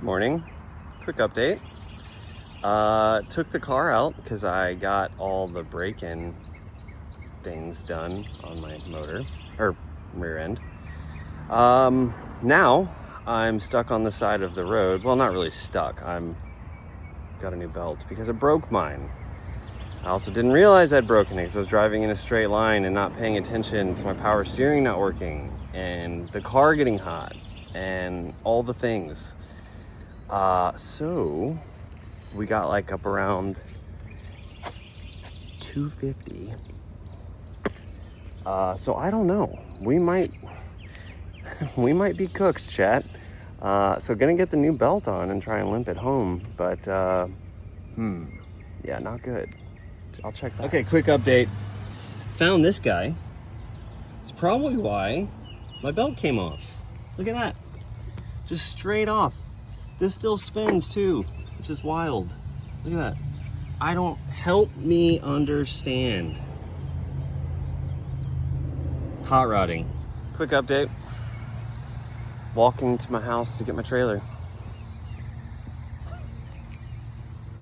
Good morning. Quick update. Took the car out because I got all the break-in things done on my motor, or rear end. Now I'm stuck on the side of the road. Well, not really stuck. Got a new belt because I broke mine. I also didn't realize I'd broken it because I was driving in a straight line and not paying attention to my power steering not working and the car getting hot and all the things. So we got like up around 250. So I don't know. We might be cooked, chat. So gonna get the new belt on and try and limp it home, but yeah, not good. I'll check that. Okay, quick update. Found this guy. It's probably why my belt came off. Look at that. Just straight off. This still spins too, which is wild. Look at that. Help me understand. Hot rodding. Quick update. Walking to my house to get my trailer.